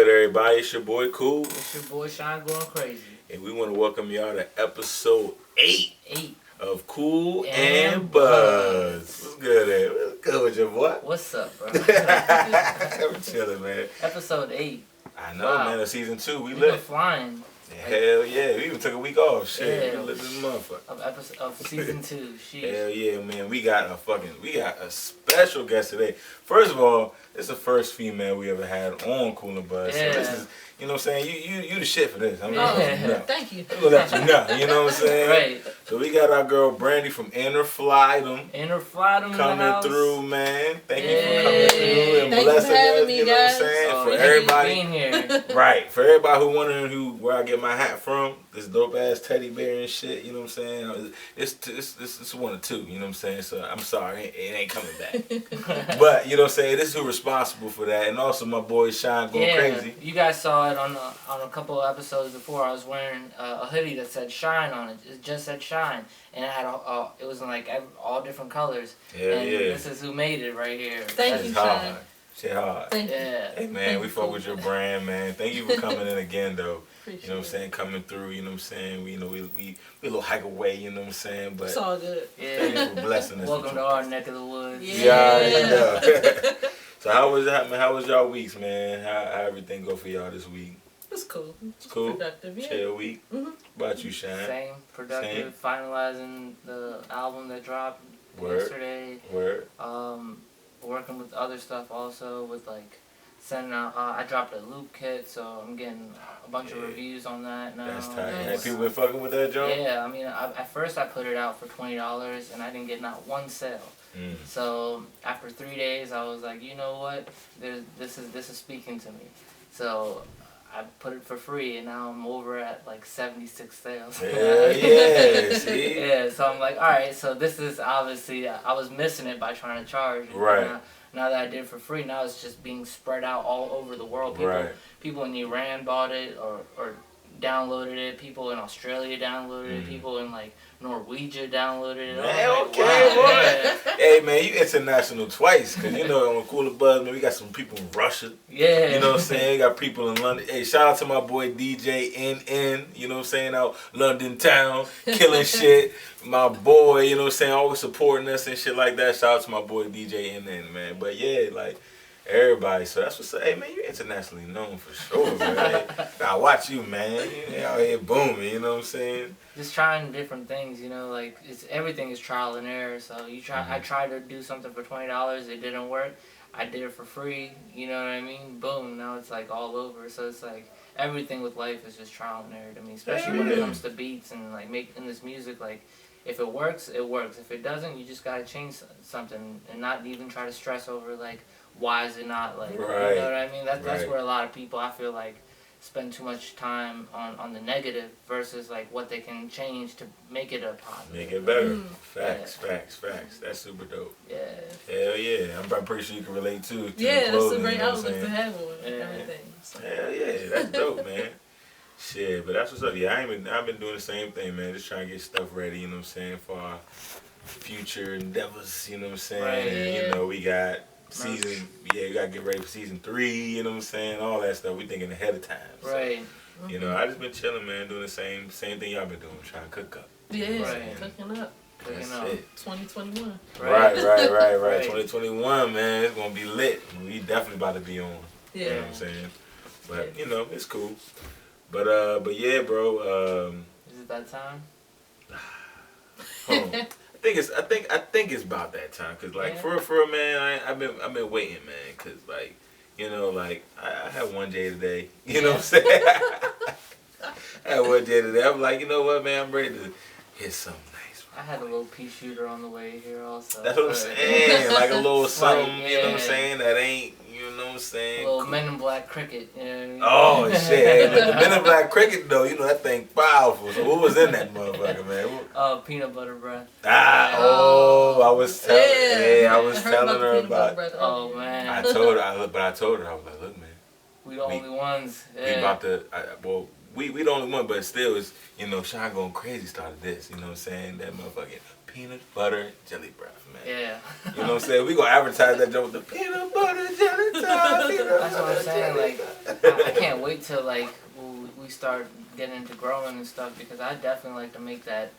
Everybody, it's your boy Kool. It's your boy Shine going crazy. And we want to welcome y'all to episode 8 of Kool&BudzShow. What's good, Ed? What's good with your boy? What's up, bro? I'm chilling, man. Episode 8. I know, man. Of season 2, we been lit. flying. Hell yeah. We even took a week off. Shit. Yeah. We lit this motherfucker. Of season 2. Sheesh. Hell yeah, man. We got a special guest today. First of all, it's the first female we ever had on Kool&Buzz. Yeah. So this is, you know what I'm saying? You the shit for this. I mean, Thank you. We're gonna let you know, you know what I'm saying? Right. So we got our girl Brandy from Innerflydom. Innerflydom coming through, man. Thank you for Yeah. coming through and Thank you for blessing having us, me, you know what I'm guys. saying? Oh, For thank everybody. you for being here. Right. For everybody who wondering where I get my hat from, this dope ass teddy bear and shit, you know what I'm saying? It's one or two, you know what I'm saying? So I'm sorry, it ain't coming back. But, you know what I'm saying? This is who responsible for that. And also my boy Shine going crazy. You guys saw it on a couple of episodes before. I was wearing a hoodie that said Shine on it. It just said Shine. And it had it was in like all different colors. Yeah, and yeah. this is who made it right here. Thank you, hard. Shine. Shit hard. Thank you. Yeah. Hey man, we fuck with your brand, man. Thank you for coming in again, though. Appreciate You know what I'm saying? Coming through, you know what I'm saying? We a little hike away, you know what I'm saying? But It's all good. thank Yeah. you for blessing us. Welcome to our neck of the woods. Yeah. So how was that, man? How was y'all weeks, man? How everything go for y'all this week? It's cool. It's cool. Productive, yeah. Chill week. Mhm. About you, Shine? Same, productive, finalizing the album that dropped yesterday. Word. Working with other stuff also with like sending out. I dropped a loop kit, so I'm getting a bunch of reviews on that now. That's tight. Nice. Have people been fucking with that joint? Yeah, I mean, at first I put it out for $20 and I didn't get not one sale. So after 3 days, I was like, you know what? This is speaking to me. So I put it for free, and now I'm over at like 76 sales. Yeah, see? Yeah, so I'm like, all right, so this is obviously, I was missing it by trying to charge. Right. Now that I did it for free, now it's just being spread out all over the world. People in Iran bought it or downloaded it. People in Australia downloaded it. People in like Norwegia downloaded it. Man, like, okay, wow. boy. Hey, man, you international twice. Because, you know, on Kool&Buzz, man, we got some people in Russia. Yeah. You know what I'm saying? We got people in London. Hey, shout out to my boy DJ NN, you know what I'm saying, out London town, killing shit. My boy, you know what I'm saying, always supporting us and shit like that. Shout out to my boy DJ NN, man. But yeah, like, everybody. So that's what's up. Hey, man, you're internationally known for sure, man. Now, watch you, man. You out here booming, you know what I'm saying? Just trying different things, you know, like everything is trial and error. So I tried to do something for $20, it didn't work. I did it for free, you know what I mean? Boom, now it's like all over. So it's like everything with life is just trial and error to me, especially when it comes to beats and like making this music. Like if it works, it works. If it doesn't, you just gotta change something and not even try to stress over like why is it not like, you know what I mean? That's where a lot of people, I feel like, spend too much time on the negative versus like what they can change to make it a positive. Make it better. Facts. That's super dope. Yeah. Hell yeah. I'm pretty sure you can relate too. Yeah, the that's clothing, a great you know what I'm outlook saying? to have on everything. So. Hell yeah, that's dope, man. Shit, but that's what's up. Yeah, I've been doing the same thing, man. Just trying to get stuff ready, you know what I'm saying, for our future endeavors, you know what I'm saying? Right. You know, we got we gotta get ready for season 3, you know what I'm saying? All that stuff. We thinking ahead of time. So, Right. you know, I just been chilling, man, doing the same thing y'all been doing, trying to cook up. Yeah, Right. cooking up. That's up. it. 2021. Right. Right. 2021, man, it's gonna be lit. We definitely about to be on. Yeah. You know what I'm saying? But you know, it's cool. But yeah, bro. Is it that time? Hold on. I think it's about that time, cause like for real, man, I've been waiting, man, cause like, you know, like I had one day today, you know what I'm saying? I had one day today. I'm like, you know what, man, I'm ready to hit something nice. I had a little pea shooter on the way here also. That's what I'm saying, like a little something, Like, you know what I'm saying? That ain't, you know what I'm saying? A little Men in Black cricket. You know what I mean? Oh shit! Hey, look, the Men in Black cricket though, you know that thing powerful. So what was in that motherfucker, man? Peanut butter breath. I was telling, I was telling her about. Oh man. I told her, I was like, look, man. We the only ones. We about to, we the only one, but still, it's, you know, Sean going crazy started this, you know what I'm saying? That motherfucking peanut butter jelly breath, man. Yeah. You know what I'm saying? We gonna advertise that joke with the peanut butter jelly time. That's what I'm saying. Like, I can't wait till like we start getting into growing and stuff, because I definitely like to make that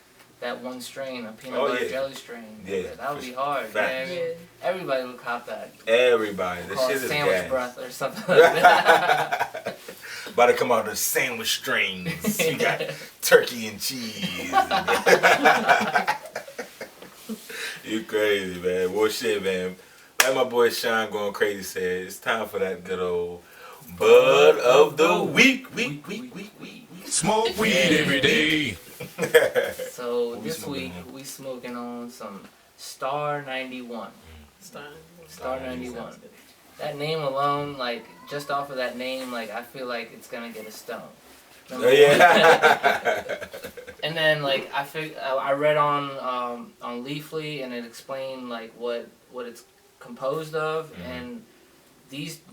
one strain, a peanut butter jelly strain. Yeah. That would be hard. You know what I mean? Everybody would cop that. Everybody. This shit is sandwich gas. breath or something like that. About to come out the sandwich strains. You got turkey and cheese. You crazy, man. Well, shit, man. Like my boy Sean going crazy said, it's time for that good old Bud of the Week. Week. Smoke weed every day. So this week we smoking on some Star 91. Star 91. That name alone, like just off of that name, like I feel like it's gonna get a stone. Yeah. And then like I read on Leafly, and it explained like what it's composed of, and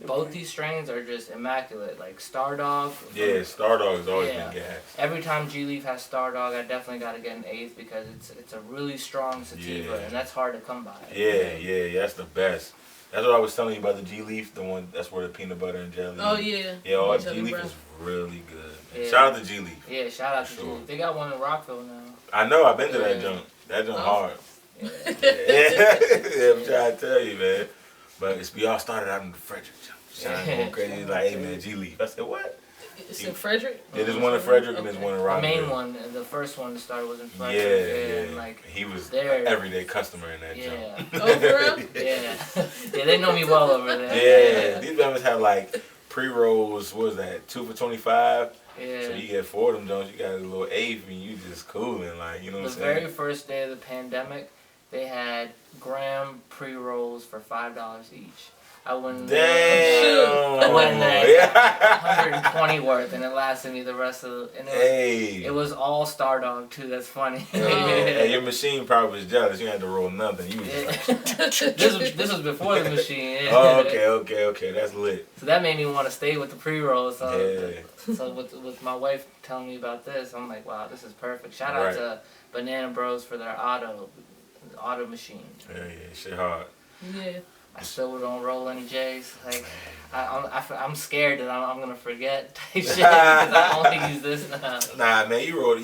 both these strains are just immaculate. Like Stardog. Yeah, Stardog has always been gas. Every time G Leaf has Stardog, I definitely gotta get an eighth, because it's a really strong sativa, and that's hard to come by. Yeah, that's the best. That's what I was telling you about the G Leaf, the one that's where the peanut butter and jelly. Oh yeah. Yeah, all G Leaf is really good. Man. Shout out to G Leaf. Yeah, shout out to G Leaf. They got one in Rockville now. I know. I've been to that junk. That junk hard. Yeah. I'm trying to tell you, man. But we all started out in the Frederick junk. Sean going crazy. He's like, hey man, G Leaf. I said, what? It's in Frederick? Yeah, there's one in Frederick and there's one in The Rockville. main one, the first one that started was in Frederick. Yeah. And like, he was there. an everyday customer in that junk. Oh, for real? Yeah. Yeah, they know me well over there. Yeah. These members have like pre-rolls, what was that, 2 for $25? Yeah. So you get 4 of them joints, you got a little eighth, and you just cooling, like, you know what I'm saying? The very first day of the pandemic, they had gram pre-rolls for $5 each. I went Damn. I went there, Yeah. 120 worth, and it lasted me the rest of the. And it was all Stardog too. That's funny. Hey, your machine probably was jealous. You had to roll nothing. You was like, this was before the machine. Yeah. Oh, okay. That's lit. So that made me want to stay with the pre-rolls. Yeah. So with my wife telling me about this, I'm like, wow, this is perfect. Shout out to Banana Bros for their auto machine. Yeah, shit hard. Yeah. I still don't roll any J's. Like, I'm scared that I'm gonna forget type shit, because I only use this now. Nah, man,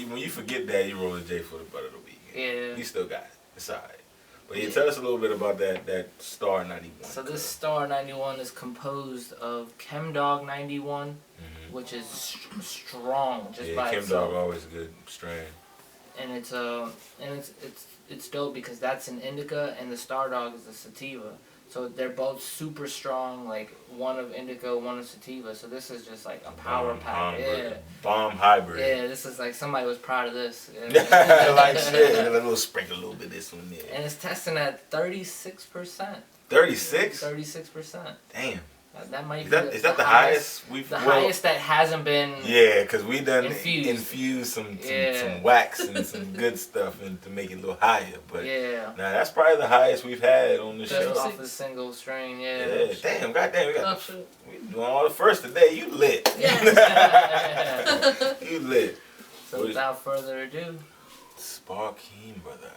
when you forget that, you roll a J for the butt of the week. Yeah. You still got it. It's alright. But yeah, tell us a little bit about that Star 91. So this Star 91 is composed of Chemdog 91, which is strong just by itself. Chemdog always a good strain. And it's dope because that's an indica and the Stardog is a sativa. So they're both super strong, like one of indica, one of sativa. So this is just like a power pack. Yeah. Bomb hybrid. Yeah, this is like somebody was proud of this. Like shit. And a little sprinkle a little bit of this one there. And it's testing at 36%. 36? 36%. Damn. That might be the highest we've... The highest that hasn't been... Yeah, because we done infused some wax and some good stuff to make it a little higher. But yeah. Nah, that's probably the highest we've had on the show. Off the single strain, yeah. Damn, goddamn, we doing all the first today. You lit. Yeah. You lit. So without further ado... Sparkeen, brother.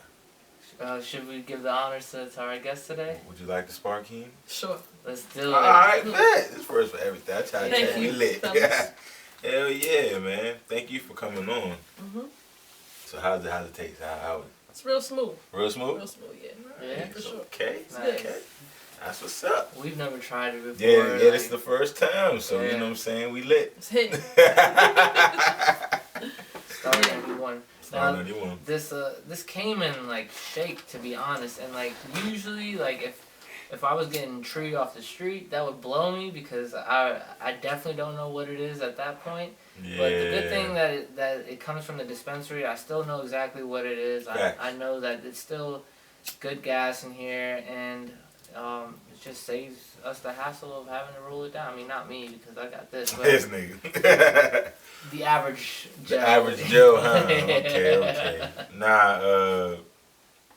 Should we give the honors to our guest today? Would you like the Sparkeen? Sure. Let's do it. Alright, bet. This first for everything. I try to Thank tell you. we lit. Hell yeah, man. Thank you for coming on. So how's it taste? How it's real smooth. Real smooth? Real smooth, yeah. Yeah, for sure. Okay. Nice. Okay. That's what's up. We've never tried it before. Yeah, this is the first time, so you know what I'm saying? We lit. It's hitting. Star 91. Star 91. This came in like shake, to be honest, and like usually like if I was getting tree off the street, that would blow me because I definitely don't know what it is at that point. Yeah. But the good thing that it comes from the dispensary, I still know exactly what it is. I know that it's still good gas in here, and it just saves us the hassle of having to roll it down. I mean, not me because I got this, but This nigga. the average Joe. The average Joe, huh? Okay. Nah,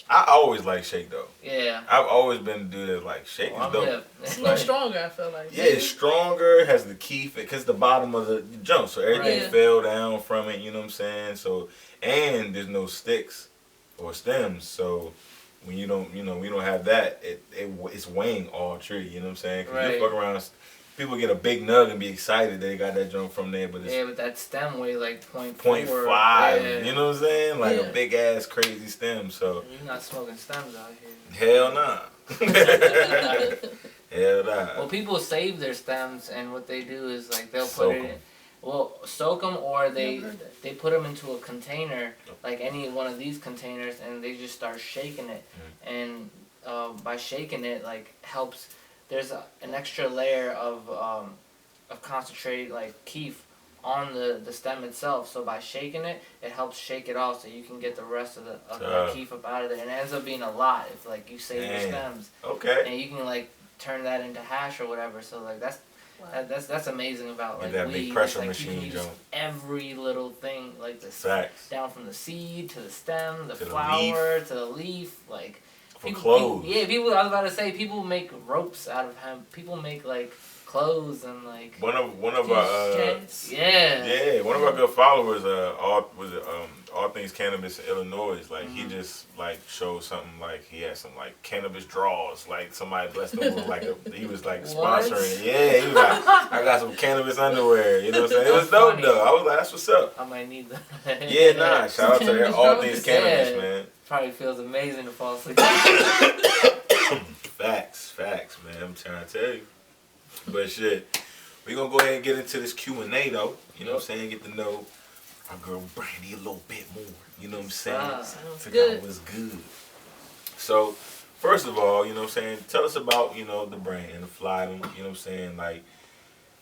I always like shake though. Yeah. I've always been a dude that like shake is I'm dope. hip. It's a little stronger, I feel like. Yeah, it's stronger, has the key fit, because the bottom of the jump, so everything Right. fell down from it, you know what I'm saying? So, and there's no sticks or stems, so when you don't, we don't have that, it's weighing all tree, you know what I'm saying? Because you Right. fuck around, people get a big nug and be excited they got that jump from there, but it's Yeah, but that stem weight like 0.4. 0.5, Yeah. you know what I'm saying? Like Yeah. a big ass crazy stem, so You're not smoking stems out here. hell nah. Hell nah. Well, people save their stems, and what they do is like they'll Soak put it 'em. in. Well, soak them, or they Never heard that. they put them into a container, like any one of these containers, and they just start shaking it. And by shaking it, like helps. There's an extra layer of concentrated like keef on the stem itself. So by shaking it, it helps shake it off, so you can get the rest of the keef up out of there. And it ends up being a lot if like you save your Damn. stems, Okay. and you can like turn that into hash or whatever. So like that's amazing about like Get that big weed. pressure It's, like, you machine can use jump. every little thing, like the Facts. down from the seed to the stem, the To the flower to the leaf, like For clothes. people. I was about to say people make ropes out of hemp. People make like clothes and like One of our Cats. one of our good followers, all things cannabis in Illinois. Like he just like showed something like he had some like cannabis draws. Like somebody blessed him with like he was like What? sponsoring it. Yeah, he was like, I got some cannabis underwear. You know what I'm saying? It was That's dope funny. though. I was like, that's what's up. I might need that. Yeah, nah. Shout out to Cannabis all draws? things cannabis, Yeah. man. Probably feels amazing to fall asleep. Facts, man. I'm trying to tell you. But shit, we gonna go ahead and get into this Q&A though. You know what I'm saying? Get to know our girl Brandy a little bit more. You know what I'm saying? Sounds Figure out good. what's good. So, first of all, you know what I'm saying? Tell us about, the brand, Innerflydom. You know what I'm saying? Like,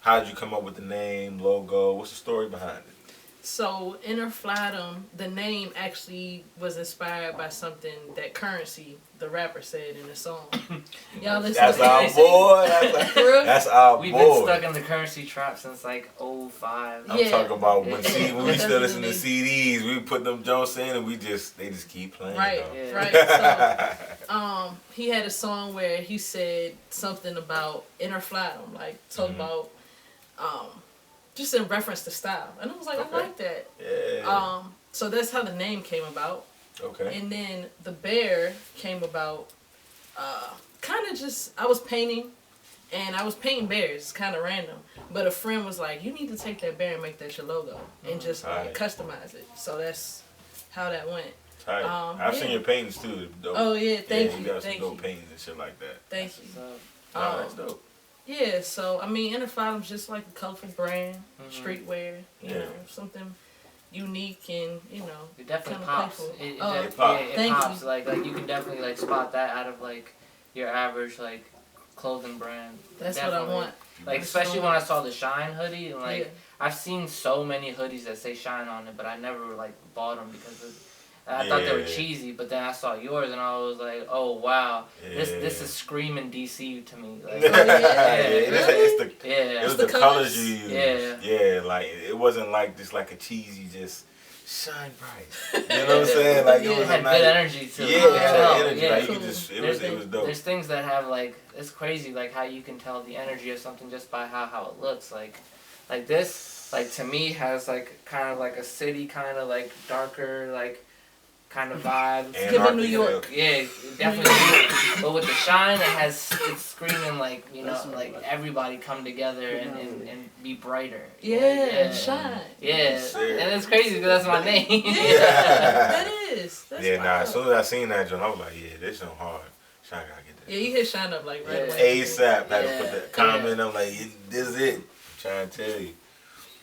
how did you come up with the name, logo? What's the story behind it? So Innerflydom, the name actually was inspired by something that Currency, the rapper, said in a song. Y'all listen That's to our Currency? boy. For real? That's our We've boy. been stuck in the currency trap since like 05. I'm Yeah. talking about when Yeah. we still listen to Definitely. CDs, we put them Jones in and they just keep playing. Right, though. Yeah. right. So, he had a song where he said something about Innerflydom, like talk about, just in reference to style, and I was like, Okay. I like that. Yeah. So that's how the name came about, Okay. and then the bear came about, kind of just I was painting. And I was painting bears, kind of random. But a friend was like, you need to take that bear and make that your logo. And just like, Right. customize it. So that's how that went. Tight. I've seen yeah. your paintings too. Dope. Oh, yeah, thank you, got thank some dope you. paintings and shit like that. Thank you. So, Nah, that's dope. Yeah, so, I mean, Innerflydom's just like a colorful brand, streetwear, you Yeah. know, something unique and, it definitely kinda pops. playful. It, Oh, it, pop. yeah, it Thank pops. you. Like you can definitely like spot that out of like your average like clothing brand. that's Definitely. what I want. Like That's especially what I when I want. saw the Shine hoodie and like Yeah. I've seen so many hoodies that say Shine on it, but I never like bought them because I thought they were Yeah. cheesy. But then I saw yours and I was like, oh wow, this Yeah. is screaming DC to me. Like, Yeah, Really? it's the yeah, it was the the colors colors? you used. Yeah. Yeah, like it wasn't like just like a cheesy just shine bright. You know what I'm saying? Like Yeah. it it was had a nice, good energy to it. yeah, You it could had tell, that energy. yeah. Like you could Cool. just it There's was things, dope. There's things that have like it's crazy like how you can tell the energy of something just by how it looks like this like to me has like kind of like a city kind of like darker like kind of vibe. And Give it Arctic New York. Hill. Yeah, definitely. But with the Shine, it's screaming like like everybody come together and be brighter. Yeah, shine. Yeah, Serious. and it's crazy because that's my name. Yeah, that is. That's Yeah, nah. wild. As soon as I seen that joint, I was like, yeah, this joint hard. Shine gotta get this. Yeah, you hit shine up like right Yeah. away. ASAP. Had to Yeah. put that comment. I'm like, this is it. I'm trying to tell you.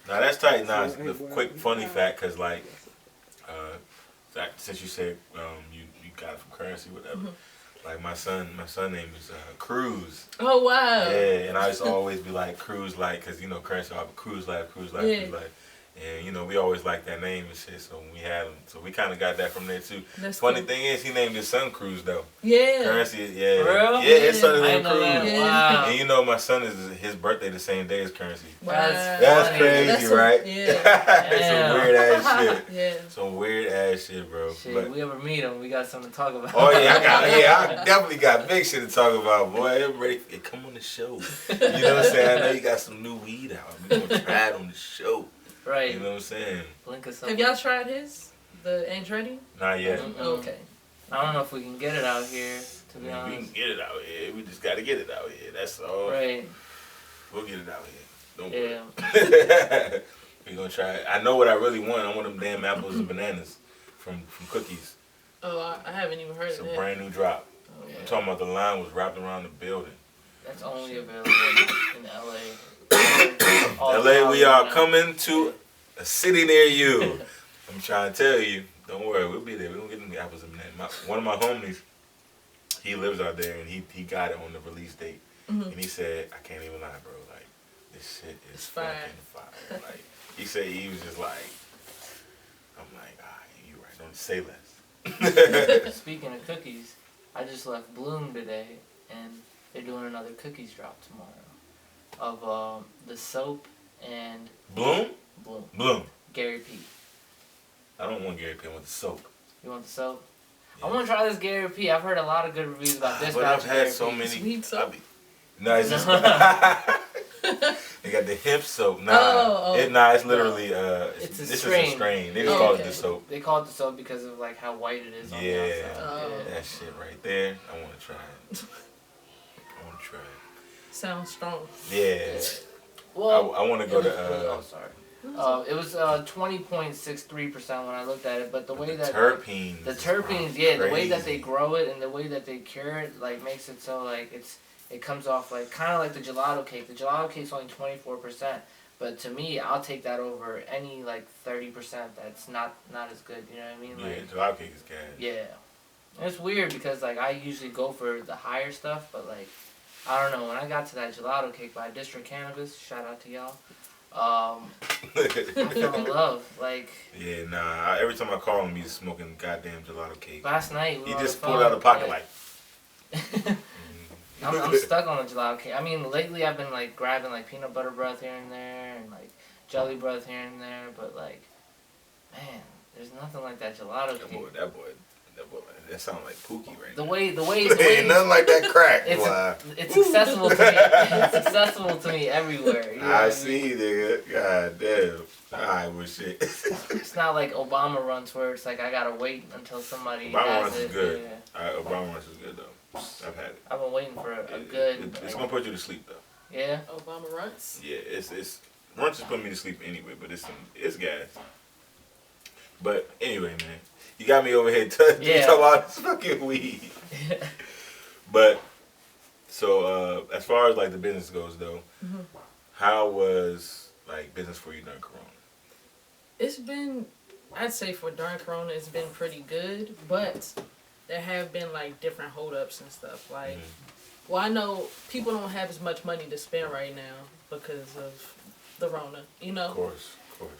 Now that's tight. Now the quick funny fact, cause like, since you said you got it from Currency, whatever. Like my son name is Cruz. Oh wow. Yeah, and I used to always be like Cruz, like, cause Currency, I have a Cruise Life. Yeah. Cruise Life. And, you know, we always liked that name and shit, so we had him. So we kind of got that from there, too. That's Funny cool. thing is, he named his son Cruz, though. Yeah. Currency, yeah. For real? Yeah, his son is I named know that. Cruz. Wow. And you know, my son is his birthday the same day as Currency. Wow. That's funny. crazy, That's some- right? yeah. It's some weird ass shit. Yeah. Some weird ass shit, bro. Shit, But, we ever meet him, we got something to talk about. oh yeah, I definitely got big shit to talk about, boy. Everybody, hey, come on the show. You know what I'm saying? I know you got some new weed out. We gonna try it on the show. Right. You know what I'm saying? Link us up. Have y'all tried his? The Andretti? Not yet. Mm-mm. Okay. I don't know if we can get it out here, to be We honest. can get it out here. We just gotta get it out here. That's all. Right. We'll get it out here. Don't Yeah. worry. We gonna try it. I know what I really want. I want them damn apples and bananas from Cookies. Oh, I haven't even heard It's of a that. brand new drop. Oh, I'm talking about the line was wrapped around the building. That's only available in LA. All LA, we are now. coming to a city near you. I'm trying to tell you. Don't worry, we'll be there. We're gonna get them the apples and bananas. One of my homies, he lives out there, and he got it on the release date. Mhm. And he said, I can't even lie, bro. Like, this shit is It's fire. fucking fire. Like, he said he was just like, I'm like, you right. Don't say less. Speaking of cookies, I just left Bloom today, and they're doing another cookies drop tomorrow of the soap and Bloom? Bloom. Bloom. Gary P. I don't want Gary P. I want the soap. You want the soap? Yeah. I want to try this Gary P. I've heard a lot of good reviews about this. But I've batch of had Gary so P. many. Sweet soap? No, it's just. They got the hemp soap. Nah, Oh. it's literally It's a this strain. is a strain. They Oh, just call okay. it the soap. They call it the soap because of like how white it is on the Yeah, outside. Oh. that shit right there. I want to try it. I want to try it. Sounds strong. Yeah. Well, I want to it go was- to oh, sorry. It was 20.63% when I looked at it, but the way that terpenes. the terpenes, yeah, the way that they crazy. grow it and the way that they cure it, like makes it so like it comes off like kind of like the gelato cake. The gelato cake's only 24%, but to me, I'll take that over any like 30% that's not as good. You know what I mean? Yeah, Like, gelato cake is gas. yeah. And it's weird because like I usually go for the higher stuff, but like I don't know, when I got to that gelato cake by District Cannabis, shout out to y'all. I fell in love. Like Yeah, nah. Every time I call him, he's smoking goddamn gelato cake. last night, we He were on just the pulled out phone, a pocket like, like. I'm stuck on the gelato cake. I mean, lately I've been like grabbing like peanut butter breath here and there, and like jelly breath here and there. But like, man, there's nothing like that gelato That cake. boy, that sounds like Pookie right The now. way Ain't nothing like that crack. it's boy. it's accessible to me. It's accessible to me everywhere. You know what I mean? see, nigga. God damn. Alright, well, shit. It's not like Obama runs where it's like I gotta wait until somebody Obama has runs it. is good. Yeah. Obama runs is good, though. I've had it. I've been waiting for a good. It's like, gonna put you to sleep, though. yeah. Obama runs. Yeah, it's Runch is putting me to sleep anyway, but it's gas. But anyway, man, you got me over here talking about this fucking weed. But so as far as like the business goes, though, how was like business for you during Corona? It's been, I'd say for during Corona, it's been pretty good, but there have been like different holdups and stuff. Like, well, I know people don't have as much money to spend right now because of the Rona, you know? Of course.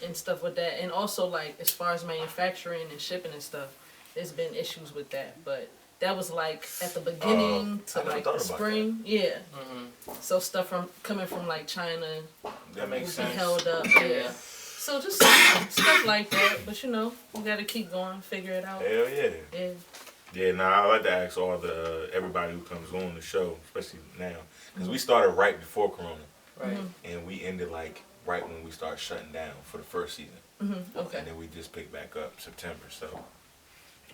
And stuff with that. And also, like, as far as manufacturing and shipping and stuff, there's been issues with that. But that was, like, at the beginning I to, never like, thought the about spring. Yeah. Mm-hmm. So stuff coming from, like, China That will makes be sense. held up. Yeah. So just stuff like that. But, you know, we got to keep going, figure it out. Hell yeah. Yeah. Yeah, I like to ask all the everybody who comes on the show, especially now, because we started right before Corona, Right. and we ended like right when we started shutting down for the first season, Okay. and then we just picked back up September. So,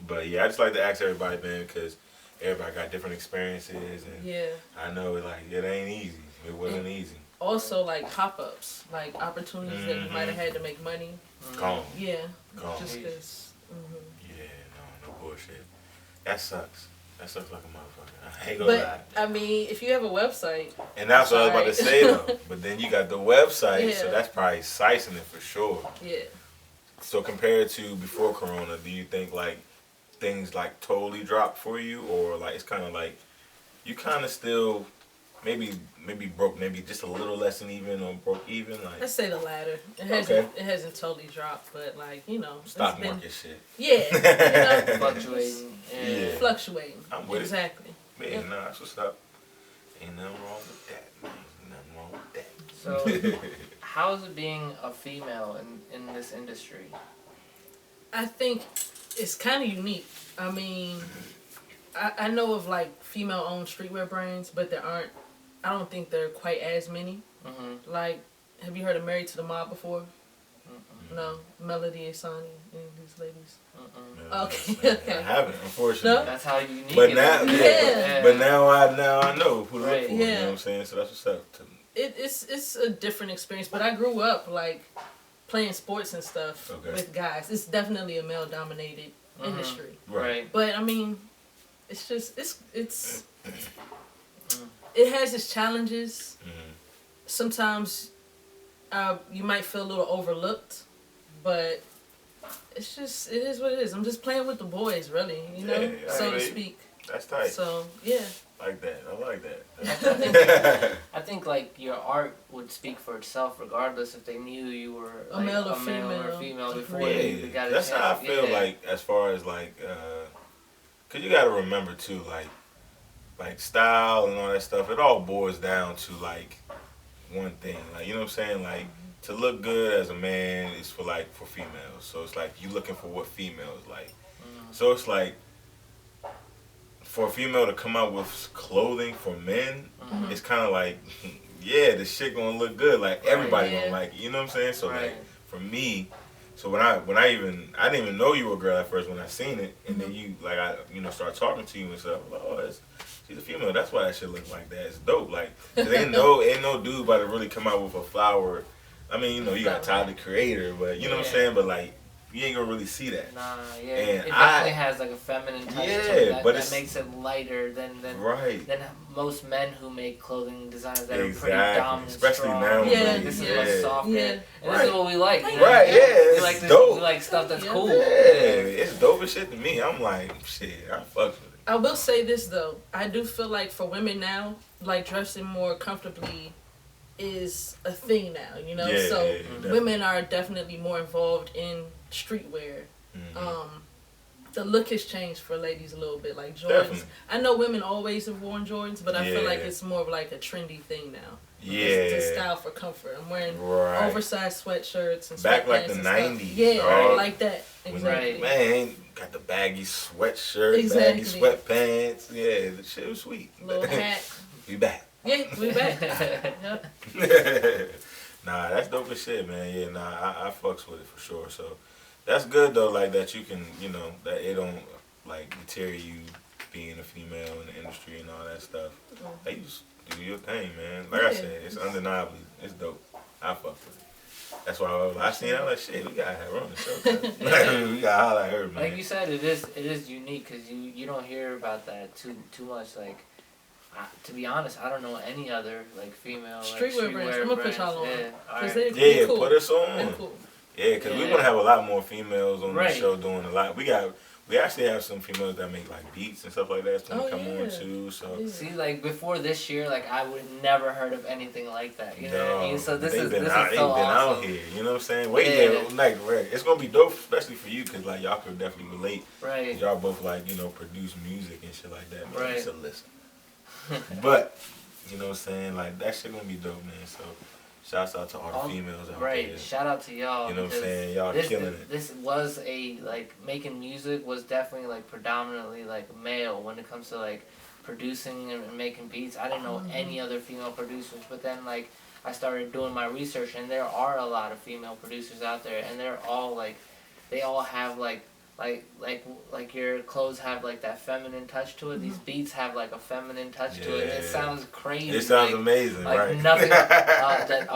but yeah, I just like to ask everybody, man, because everybody got different experiences, and Yeah. I know like it ain't easy. It wasn't easy. Also, like, pop-ups. Like, opportunities that you might have had to make money. Gone. Yeah. Gone. Just because. Yeah, no bullshit. That sucks. That sucks like a motherfucker. I ain't gonna lie. But, I mean, if you have a website, And that's what I was about to say Sorry. though. But then you got the website, so Yeah. that's probably sicing it for sure. yeah. So compared to before Corona, do you think like things like totally dropped for you, or like it's kind of like you kind of still maybe broke, maybe just a little less than even or broke even, like Let's say the latter. It hasn't totally dropped, but like stock market shit. Yeah, Fluctuating. Yeah. Fluctuating. I'm with exactly. it. Yeah, nah, that's what's up. Ain't nothing wrong with that, man. Ain't nothing wrong with that. So, how is it being a female in this industry? I think it's kind of unique. I mean, I know of like female-owned streetwear brands, but I don't think there are quite as many. Mm-hmm. Like, have you heard of Married to the Mob before? Mm-mm. No, Melody Asani and these ladies. Mm-mm. Okay. I haven't, unfortunately. No? That's how unique. But now, it is. Yeah. But now I know who to look Right. for. Yeah. You know what I'm saying? So that's what's up. It's a different experience, but I grew up like playing sports and stuff with guys. It's definitely a male-dominated industry. Right. But I mean, it's just it has its challenges. Mm-hmm. Sometimes you might feel a little overlooked, but it is what it is. I'm just playing with the boys, really, so to speak. That's tight. So yeah. Like that. I like that. I think like your art would speak for itself, regardless if they knew you were like, a male or female before Yeah, you got a that's chance. how I feel. Like as far as like, cause you gotta remember too, like style and all that stuff. It all boils down to like one thing. Like you know what I'm saying? Like to look good as a man is for females. So it's like you looking for what females like. So it's like, for a female to come out with clothing for men, it's kind of like, yeah, the shit gonna look good. Like everybody gonna like it. You know what I'm saying? So like for me, so when I didn't even know you were a girl at first when I seen it, and then you start talking to you and stuff. Oh, she's a female. That's why that shit look like that. It's dope. Like 'cause ain't no dude about to really come out with a flower. I mean, you got Tyler the Creator, but you know what I'm saying. But like, you ain't gonna really see that. Nah, yeah. And it definitely has like a feminine touch to it. That makes it lighter than most men who make clothing designs that are pretty dominant, especially strong. now. Yeah, this is what's softer. And this is what we like. Right, We like it's dope. We like stuff that's cool. Yeah, it's dope as shit to me. I'm like, shit, I fuck with it. I will say this though. I do feel like for women now, like dressing more comfortably is a thing now, so women are definitely more involved in streetwear. The look has changed for ladies a little bit, like Jordans. Definitely. I know women always have worn Jordans, but I feel like it's more of like a trendy thing now. Yeah, it's style for comfort. I'm wearing oversized sweatshirts and back like the '90s. 90s. Yeah, like that. Exactly. Man, got the baggy sweatshirt, baggy sweatpants. Yeah, the shit was sweet. Little hat. We back. Yeah, we back. Nah, that's dope as shit, man. Yeah, I fucks with it for sure. So that's good though, like that you can, that it don't like deter you being a female in the industry and all that stuff. Like you just do your thing, man. Like I said, it's undeniably, it's dope. I fuck with it. That's why I seen it, I was like, shit, we gotta have her on the show. We gotta holler at her, man. Like you said, it is unique because you don't hear about that too much. Like, to be honest, I don't know any other like female streetwear brands. I'm gonna put y'all on. Yeah, cool. Put us on. Cool. Yeah, because we're gonna have a lot more females on the show doing a lot. We actually have some females that make like beats and stuff like that. That's gonna come on too. So see, like before this year, like I would never heard of anything like that. You know what I mean? So this is so awesome. Out here. You know what I'm saying? It's gonna be dope, especially for you, because like y'all could definitely relate. Right. Y'all both like produce music and shit like that. Man. Right. So listen. But you know what I'm saying? Like that shit gonna be dope, man. So shouts out to all the females out there. Right. Shout out to y'all. You know what I'm saying? Y'all killing it. This was making music was definitely like predominantly like male when it comes to like producing and making beats. I didn't know any other female producers, but then like I started doing my research and there are a lot of female producers out there and they're all like they all have like your clothes have like that feminine touch to it. These beats have like a feminine touch to it. It sounds crazy. It sounds amazing, right? Nothing that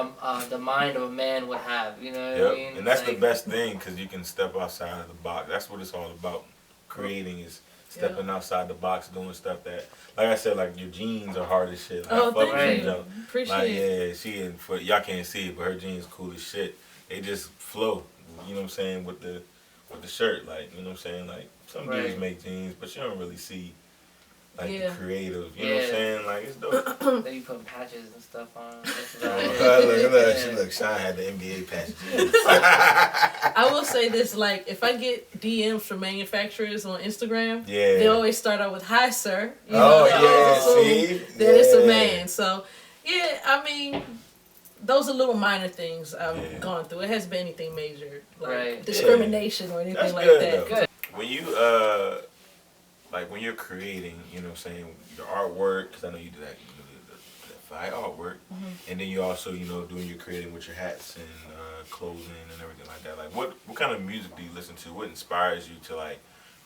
the mind of a man would have. You know what I mean? And that's the best thing because you can step outside of the box. That's what it's all about. Creating is stepping outside the box, doing stuff that, like I said, like your jeans are hard as shit. Like, thank you. Appreciate it. Y'all can't see it, but her jeans cool as shit. They just flow. You know what I'm saying with the shirt, like, you know what I'm saying? Like, some dudes make jeans, but you don't really see like Yeah. the creative. You know what I'm saying? Like it's dope. Then you put patches and stuff on. Look, Sean had the NBA patches. I will say this, like, if I get DMs from manufacturers on Instagram, Yeah. they always start out with, "Hi, sir." You Oh, know, yeah, I always assume see? that it's a Yeah. man. So, yeah, I mean, those are little minor things I've Yeah. gone through. It hasn't been anything major, like Right. discrimination or anything That's like good, that. though. Good. When you like when you're creating, you know what I'm saying, your artwork, because I know you do that, you do the fire artwork, and then you also, you know, doing your creating with your hats and clothing and everything like that. Like, what kind of music do you listen to? What inspires you to like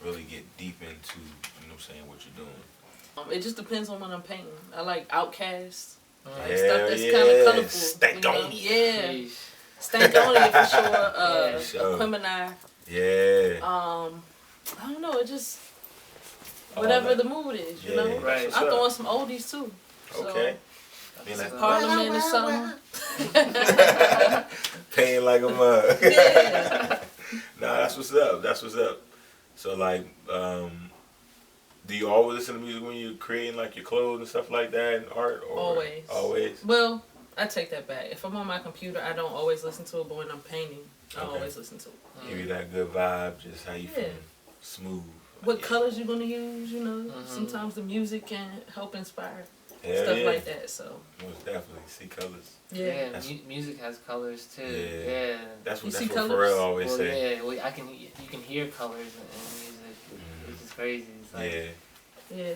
really get deep into, you know what I'm saying, what you're doing? It just depends on what I'm painting. I like Outkast, like Hell stuff that's yeah. kind of colorful. Stankonia. Yeah, Sheesh. Stankonia for sure. Yeah, sure. Aquemini. Yeah. I don't know. It just whatever the mood is, you know. Right. I throw in some oldies too. So, Okay. Being That's like, Parliament or something. paying like a mug. Yeah. Nah, that's what's up. That's what's up. So like, do you always listen to music when you're creating like your clothes and stuff like that and art? Or Always. Always. Well, I take that back. If I'm on my computer, I don't always listen to it, but when I'm painting, I Okay. always listen to it. Give you that good vibe, just how you Yeah. feel, smooth. What Yeah. colors you're gonna use, you know. Sometimes the music can help inspire Hell stuff yeah. like that. So Most definitely. See colors. yeah. That's- Music has colors too. Yeah. Yeah. That's You what see that's what colours? Pharrell always Well, say. yeah, you can hear colors in music, which is crazy. It's like, Yeah.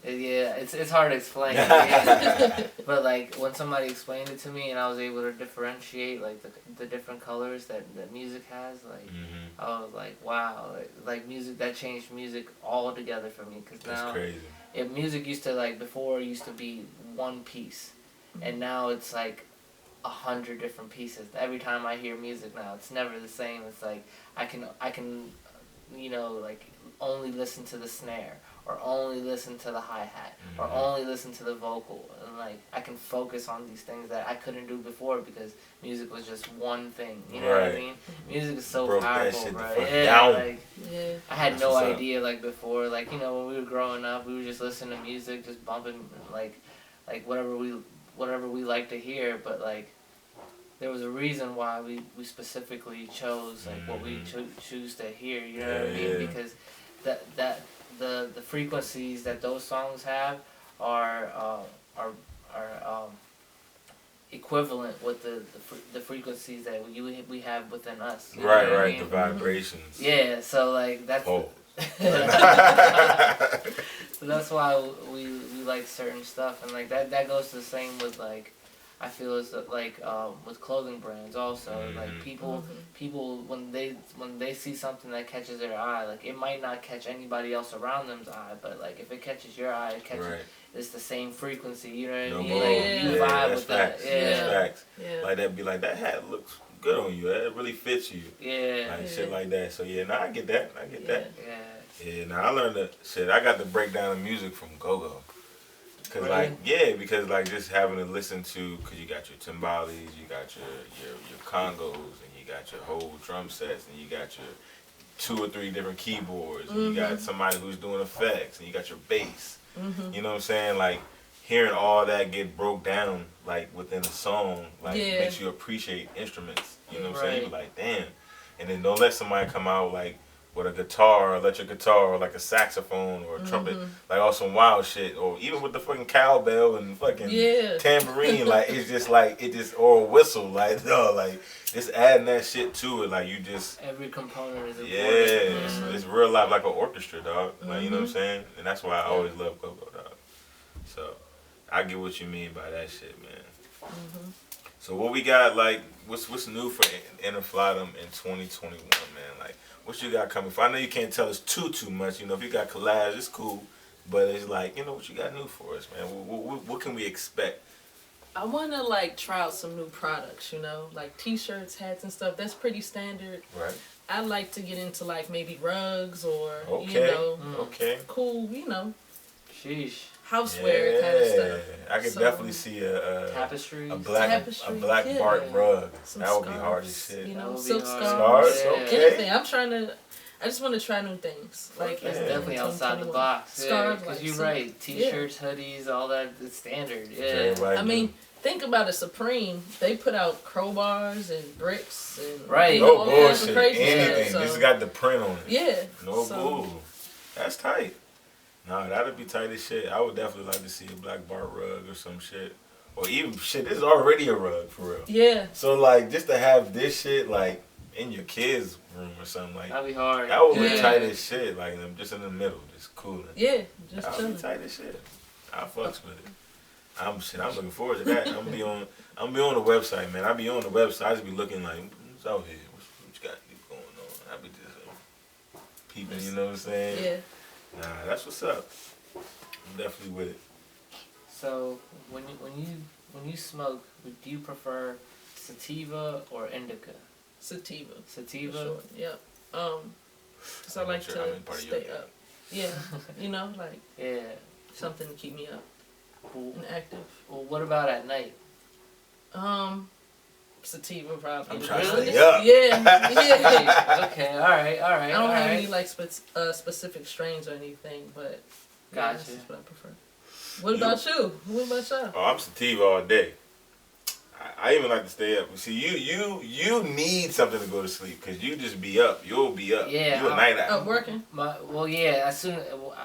Yeah. it's hard to explain. Yeah. But like when somebody explained it to me and I was able to differentiate like the different colors that music has, like I was like, wow, like music that changed music altogether for me, because That's now crazy. music used to like before used to be one piece, and now it's like 100 different pieces. Every time I hear music now, it's never the same. It's like I can you know, like only listen to the snare, or only listen to the hi-hat, or only listen to the vocal, and like I can focus on these things that I couldn't do before because music was just one thing. You know what I Right. mean? Music is so Broke that powerful, shit the bro. fuck Yeah, down. like Yeah. I had That's no what's up. idea like before, like, you know, when we were growing up, we were just listening to music, just bumping like whatever we like to hear, but like there was a reason why we specifically chose like what we choose to hear, you know what I mean? Yeah. Because the frequencies that those songs have are equivalent with the frequencies that we have within us. You know what I Right. mean? The vibrations. Yeah, so like that's Oh. so that's why we like certain stuff, and like that goes the same with like I feel is that like with clothing brands also, like people when they see something that catches their eye, like it might not catch anybody else around them's eye, but like if it catches your eye, it catches it's the same frequency, you know what I mean? more. Like you Yeah, vibe that's with that. facts. Yeah. That's facts. Yeah. Like that, be like, that hat looks good on you. That really fits you. Yeah. Like shit like that. So yeah, I get that. I get that. Yeah. Yeah, now I learned that shit. I got the breakdown of music from Go-Go. Cause Really? like, yeah, because like just having to listen to, cause you got your timbales, you got your congos, and you got your whole drum sets, and you got your 2 or 3 different keyboards, and you got somebody who's doing effects, and you got your bass. You know what I'm saying? Like hearing all that get broke down like within a song, like makes you appreciate instruments. You know what I'm saying? You be like, damn. And then don't let somebody come out like with a guitar, electric guitar, or like a saxophone or a trumpet, like all some wild shit, or even with the fucking cowbell and fucking tambourine, like it's just like or a whistle, like no, like just adding that shit to it, like you just Every component is important. yeah, it's real life, like an orchestra, dog. Like you know what I'm saying, and that's why I always love Go-Go, dog. So I get what you mean by that shit, man. So what we got, like, what's new for Innerflydom in 2021, man? Like, what you got coming for? I know you can't tell us too much. You know, if you got collabs, it's cool. But it's like, you know, what you got new for us, man? What can we expect? I want to like try out some new products, you know, like t-shirts, hats and stuff. That's pretty standard. Right. I'd like to get into like maybe rugs or, Okay. you know, Okay. cool, you know, Sheesh. houseware kind of stuff. I could So- definitely see Tapestries. a black Tapestry, bark yeah. rug. Some That would be hard as scarves, shit. you That know, would be silk hard. scarves, Scarves, okay. anything. I just want to try new things. Like It's Yeah. definitely outside the box. Yeah, Scarves, because like, you're so- right. T-shirts, hoodies, all that. It's standard. Yeah. Everybody I mean, think about it. Supreme, they put out crowbars and bricks and Right. no all kinds of bullshit. crazy Anything. stuff, Just so- got the print on it. Yeah. No so, bull. That's tight. Nah, that'd be tight as shit. I would definitely like to see a black bar rug or some shit. Or even shit, this is already a rug for real. Yeah. So like just to have this shit like in your kids' room or something like That'd be hard. that would be Yeah. tight as shit. Like them just in the middle, just cooling. Yeah. Just That would chilling. be tight as shit. I fucks with it. I'm looking forward to that. I'm gonna be on the website, man. I be on the website. I just be looking like what's out here. What you got going on? I be just peeping. You know what I'm saying? Yeah. Nah, that's what's up. I'm definitely with it. So when you smoke, do you prefer sativa or indica? Sativa. Sativa. For sure. Yep. Cause I I'm like sure I'm in to part of your stay game. up. Yeah. You know, like Yeah. something to keep me up Well, and active. what about at night? Sativa probably. I'm the trying to best. stay up. Yeah. Yeah. Okay. All right. I don't have right. any like specific strains or anything, but Gotcha. that's just what I prefer. What about you? What about y'all? Oh, I'm sativa all day. I even like to stay up. See, you need something to go to sleep because you just be up. You'll be up. Yeah, You a night owl. Oh, working. As soon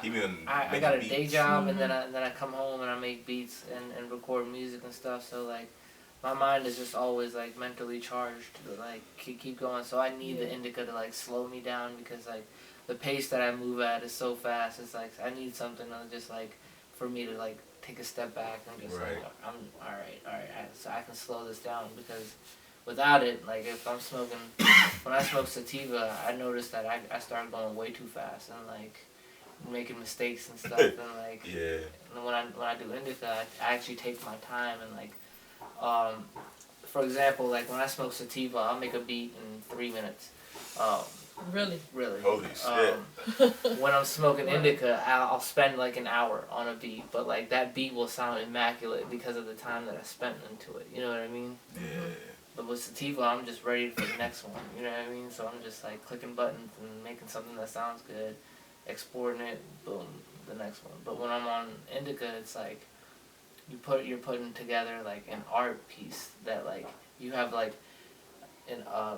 Even I got a making day beats. job and then I come home and I make beats and record music and stuff. So like, my mind is just always like mentally charged to like keep going. So I need the indica to like slow me down because like the pace that I move at is so fast. It's like I need something to just like for me to like take a step back and just Right. like I'm all right, so I can slow this down because without it, like if I'm smoking, when I smoke sativa, I notice that I start going way too fast and like making mistakes and stuff and like Yeah. and when I do indica, I actually take my time and like for example, like when I smoke sativa, I'll make a beat in 3 minutes. Really? Really. Holy shit. When I'm smoking indica, I'll spend like an hour on a beat, but like that beat will sound immaculate because of the time that I spent into it. You know what I mean? Yeah. But with sativa, I'm just ready for the next one. You know what I mean? So I'm just like clicking buttons and making something that sounds good, exporting it, boom, the next one. But when I'm on indica, it's like you're putting together like an art piece that like you have like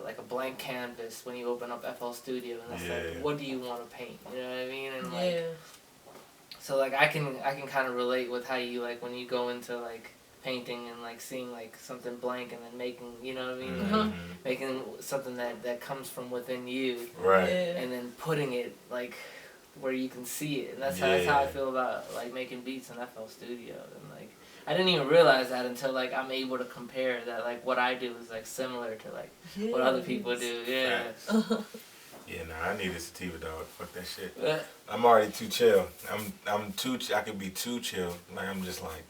like a blank canvas when you open up FL Studio, and it's like, what do you want to paint? You know what I mean? And like, so like I can kind of relate with how you like when you go into like painting and like seeing like something blank and then making, you know what I mean? Mm-hmm. Like, making something that comes from within you, Right. and then putting it like where you can see it, and that's how I feel about like making beats in FL Studio, and like. I didn't even realize that until like I'm able to compare that like what I do is like similar to like what other people do. Yeah. Yeah, nah, I need a sativa, dog. Fuck that shit. I'm already too chill. I could be too chill. Like I'm just like.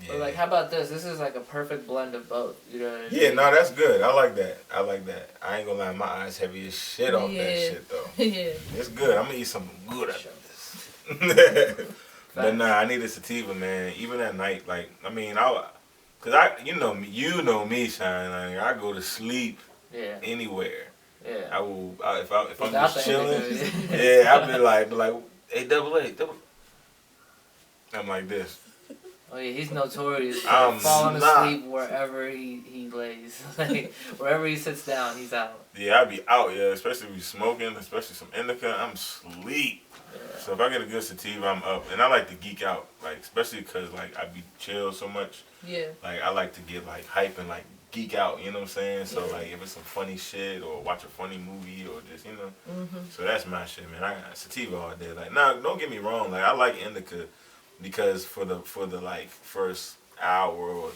Yeah. But like, how about this? This is like a perfect blend of both. You know what I mean? Yeah, no, that's good. I like that. I ain't gonna lie, my eyes heavy as shit off that shit though. Yeah. It's good. I'm gonna eat something good after this. But nah, I need a sativa, man. Even at night, like I mean, you know me, Shine. Like, I go to sleep anywhere. Yeah. I will if I'm Without just the chilling. indica, Yeah, I'll be like, hey, double. I'm like this. Oh yeah, he's notorious for I'm falling not. asleep wherever he lays. Like wherever he sits down, he's out. Yeah, I be out, yeah, especially if we smoking, especially some indica, I'm sleep. Yeah. So if I get a good sativa, I'm up. And I like to geek out, like, especially because, like, I be chill so much. Yeah. Like, I like to get, like, hype and, like, geek out, you know what I'm saying? So, like, if it's some funny shit or watch a funny movie or just, you know. So that's my shit, man. I got sativa all day. Like, nah, don't get me wrong. Like, I like indica because for the like, first hour or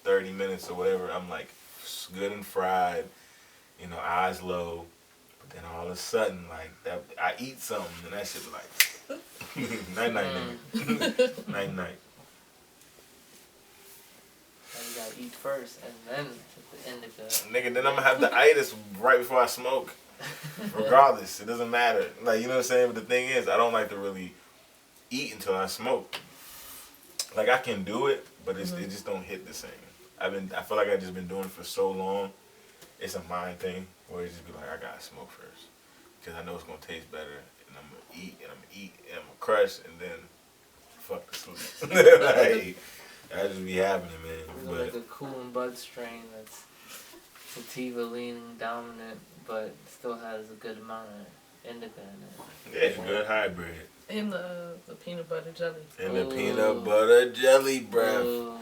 30 minutes or whatever, I'm, like, good and fried, you know, eyes low. But then all of a sudden, like, that I eat something and that shit be like, night-night, nigga. Night-night. And you gotta eat first, and then hit the indica. Nigga, then I'm gonna have the itis right before I smoke. Regardless, it doesn't matter. Like, you know what I'm saying? But the thing is, I don't like to really eat until I smoke. Like, I can do it, but it just don't hit the same. I feel like I've just been doing it for so long. It's a mind thing where it just be like, I gotta smoke first. because I know it's gonna taste better, and I'm gonna eat, and I'm gonna eat, and I'm gonna crush, and then fuck the sleep. Like, that just be happening, man. We're like a Kool&BudzShow strain that's sativa leaning dominant, but still has a good amount of indica in it. Yeah, it's a good hybrid. And the peanut butter jelly. And the peanut butter jelly, bruh. Ooh.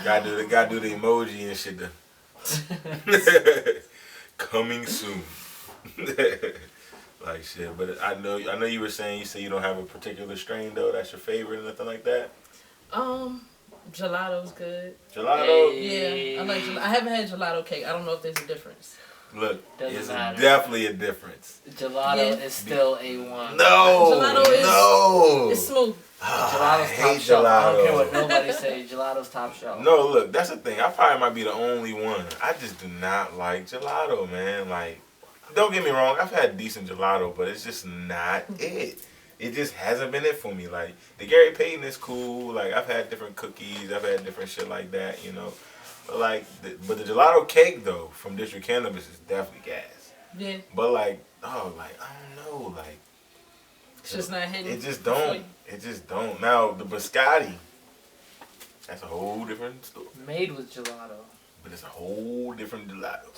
Gotta do the emoji and shit. Coming soon. Like shit, but I know you were saying you say you don't have a particular strain though. That's your favorite or nothing like that. Gelato's good. Gelato. Yeah, I like. I haven't had gelato cake. I don't know if there's a difference. Look, Doesn't it's matter. definitely a difference. Gelato is still A1. No, Gelato is- no. It's smooth. I Gelato's hate top shelf. I don't care gelato. what nobody say. Gelato's top shelf. No, look, that's the thing. I probably might be the only one. I just do not like gelato, man. Like, don't get me wrong. I've had decent gelato, but it's just not it. It just hasn't been it for me. Like, the Gary Payton is cool. Like, I've had different cookies. I've had different shit like that, you know. But, like, but the gelato cake, though, from District Cannabis is definitely gas. Yeah, But, like, oh, like, I don't know. Like, it's just not hitting. it just don't. It just don't. Now, the biscotti, that's a whole different story. Made with gelato. But it's a whole different gelato.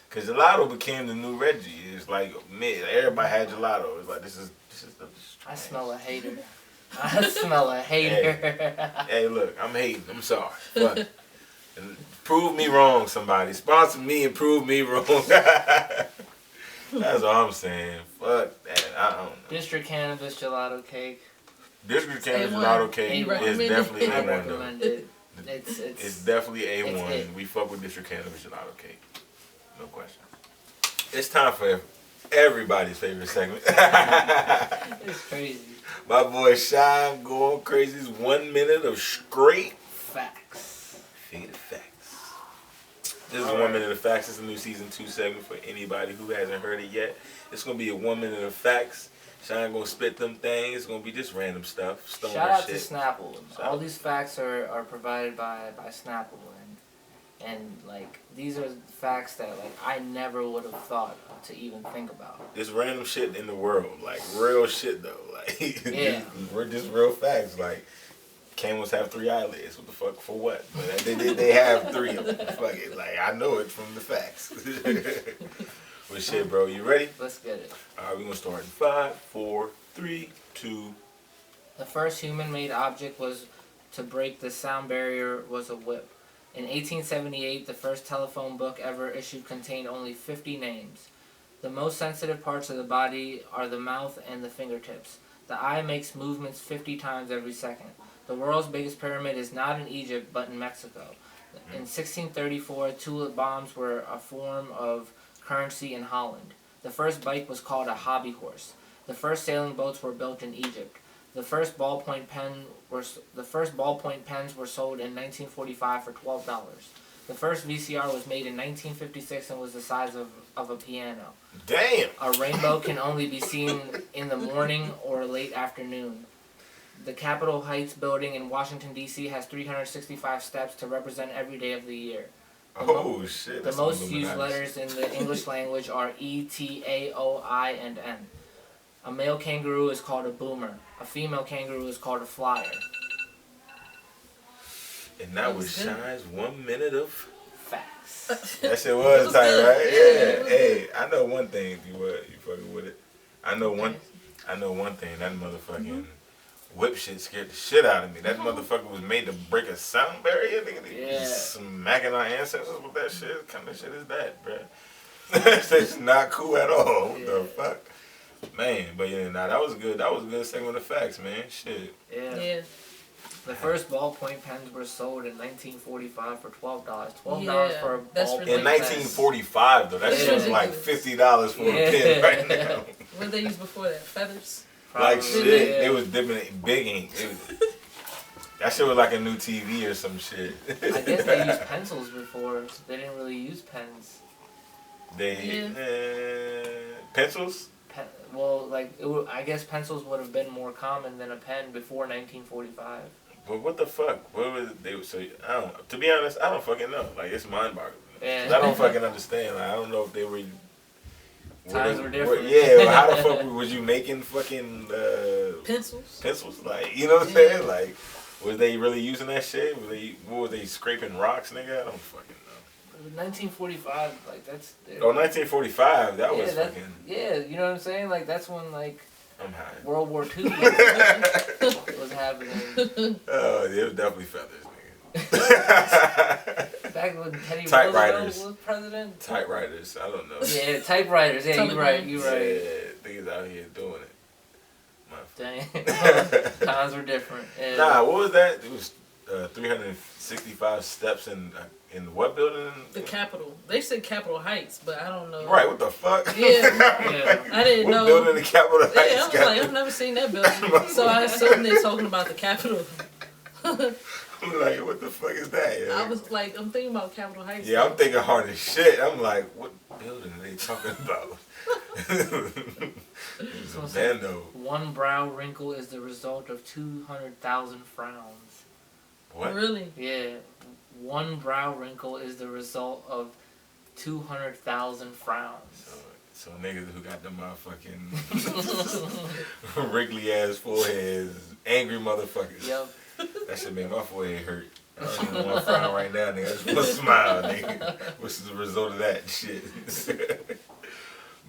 Because gelato became the new Reggie. It's like, man, everybody had gelato. It's like, this is the... I smell a hater. I smell a hater. Hey, look, I'm hating. I'm sorry. Fuck. And prove me wrong, somebody. Sponsor me and prove me wrong. That's all I'm saying. Fuck that. I don't know. District Cannabis gelato cake. District Cannabis A1. gelato cake You is recommend it? definitely I A1 though. recommend it. It's definitely A1. it's it. We fuck with District Cannabis gelato cake. No question. It's time for everybody's favorite segment. It's crazy. My boy Shine going crazy's 1 minute of straight Facts. faded facts. This is 1 minute of facts. It's a new season 2 segment for anybody who hasn't heard it yet. It's gonna be a 1 minute of facts. Shine gonna spit them things. It's gonna be just random stuff. Stoner Shout out shit. to Snapple. All these facts are provided by Snapple, and like these are facts that like I never would have thought to even think about. It's random shit in the world, like real shit though. Like Yeah. we're just real facts. Like camels have 3 eyelids. What the fuck for what? But they have 3 of them. Fuck it. Like I know it from the facts. Well, shit, bro. You ready? Let's get it. All right, we're gonna start in 5, 4, 3, 2. The first human-made object was to break the sound barrier was a whip. In 1878, the first telephone book ever issued contained only 50 names. The most sensitive parts of the body are the mouth and the fingertips. The eye makes movements 50 times every second. The world's biggest pyramid is not in Egypt, but in Mexico. In 1634, tulip bombs were a form of currency in Holland. The first bike was called a hobby horse. The first sailing boats were built in Egypt. The first ballpoint pens were sold in 1945 for $12. The first VCR was made in 1956 and was the size of a piano. Damn. A rainbow can only be seen in the morning or late afternoon. The Capitol Heights building in Washington, D.C. has 365 steps to represent every day of the year. Oh shit. The that's most some used Illuminati letters shit. in the English language are E, T, A, O, I, and N. A male kangaroo is called a boomer. A female kangaroo is called a flyer. And that was That was good. Shine's 1 minute of. Facts. That shit was was tight, good. right? Yeah, Yeah. it was Hey, I know one thing. If you fucking with it, I know one thing. That motherfucking whip shit scared the shit out of me. That motherfucker was made to break a sound barrier. Nigga, they Yeah. smacking our ancestors with that shit. What kind of shit is that, bruh? That's not cool at all. What the fuck? Man, but yeah, nah, that was good. That was a good segment of facts, man. Shit. Yeah. The first ballpoint pens were sold in 1945 for $12. $12 Yeah, for a that's ballpoint In ridiculous. pen. 1945, though, that Yeah. shit was like $50 for a pen right now. What did they use before that? Feathers? Like Probably, shit, yeah. they was dipping it in big ink. That shit was like a new TV or some shit. I guess they used pencils before. They didn't really use pens. Pencils? Well, like I guess pencils would have been more common than a pen before 1945. But what the fuck? What was they? So I don't. To be honest, I don't fucking know. Like it's mind-boggling. Yeah. 'Cause I don't fucking understand. Like, I don't know if they were. Times were different. Yeah, how the fuck was you making fucking Pencils? Pencils? Like, you know what I'm saying? Like, was they really using that shit? What were they scraping rocks, nigga? I don't fucking know. 1945, like that's. Oh, 1945. That was fucking. Yeah, you know what I'm saying? Like that's when like. I'm high. World War II was happening. Oh, it was definitely feathers, nigga. Back when Teddy Roosevelt was president? Typewriters, I don't know. Yeah, typewriters. Yeah, you're right. Yeah, niggas out here doing it. Dang. Times were different. Yeah. Nah, what was that? It was 365 steps in what building? The Capitol. They said Capitol Heights, but I don't know. Right, what the fuck? Yeah. I didn't know. What building the Capitol Heights? Yeah, I was like, I've never seen that building. So I assumed they're talking about the Capitol. I'm like, what the fuck is that? Yeah? I was like, I'm thinking about Capitol Heights. Yeah, I'm thinking hard as shit. I'm like, what building are they talking about? It's a bando. One brow wrinkle is the result of 200,000 frowns. What? Really? Yeah. One brow wrinkle is the result of 200,000 frowns. So niggas who got them motherfucking wrinkly ass foreheads, angry motherfuckers. Yep. That shit made my forehead hurt. I don't even want to frown right now, nigga. I just want to smile, nigga. Which is the result of that shit.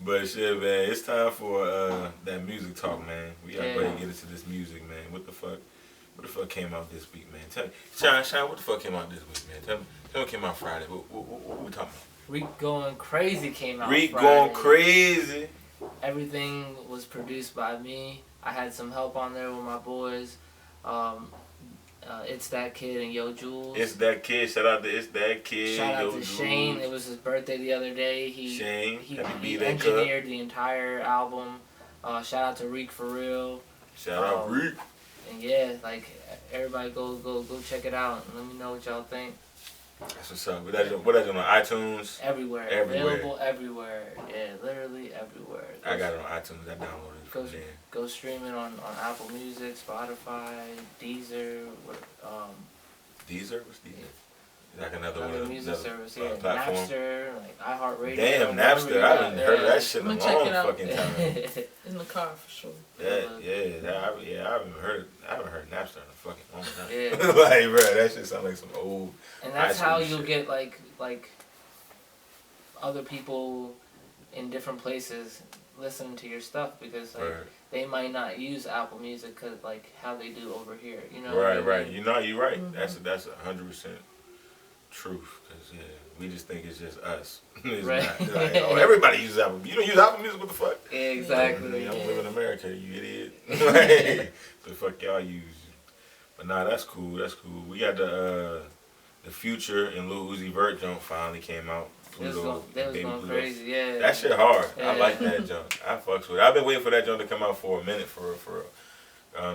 But shit, man, it's time for that music talk, man. We gotta go ahead and get into this music, man. What the fuck came out this week, man? Tell me, Shine, what the fuck came out this week, man? Tell me what came out Friday. What we talking about? Reek Going Crazy came out Reek Friday. Going Crazy. Everything was produced by me. I had some help on there with my boys. It's That Kid and Yo Jules. It's That Kid. Shout out to It's That Kid. Shout out Yo to Jules. Shane. It was his birthday the other day. Shane. He Happy engineered the entire album. Shout out to Reek for real. Shout out Reek. And yeah, like everybody go check it out and let me know what y'all think. That's what's up. What that on iTunes? Everywhere. Available everywhere. Yeah, literally everywhere. I got it on iTunes. I downloaded it from there. Go stream it on Apple Music, Spotify, Deezer. Deezer? What's Deezer? Like another music service, yeah. platform. Napster, like iHeartRadio. Damn, Napster. I haven't heard of that shit in a long fucking time. In the car for sure. I haven't heard Napster in a fucking long time. Yeah. Like, bro, that shit sound like some old. And that's how you'll get like other people in different places listening to your stuff because like they might not use Apple Music cause like how they do over here, you know. Right. You're right. Mm-hmm. That's 100% truth. Cause yeah, we just think it's just us. It's right. not. Like, oh, everybody uses Apple. You don't use Apple Music. What the fuck? Yeah, exactly. I don't live in America, you idiot. Like, the fuck y'all use? But nah, that's cool. We got the Future and Lil Uzi Vert junk finally came out. Pluto, that was going crazy, yeah. That shit hard. Yeah. I like that junk. I fucks with it. I've been waiting for that junk to come out for a minute for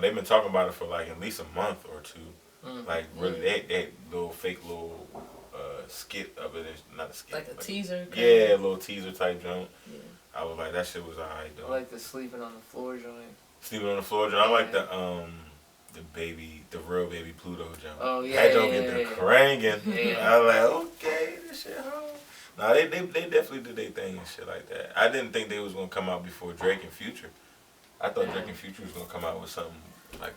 they've been talking about it for like at least a month or two. Mm-hmm. Like really, they little fake little skit of it. It's not a skit. Like a teaser. Yeah, a little teaser type junk. Yeah. I was like, that shit was alright though. I like the sleeping on the floor joint. Sleeping on the floor junk. I like the real baby Pluto junk. Oh yeah. That junk get the crangin'. Yeah. I was like, okay, this shit hard. Nah, they definitely did their thing and shit like that. I didn't think they was gonna come out before Drake and Future. I thought Drake and Future was gonna come out with something like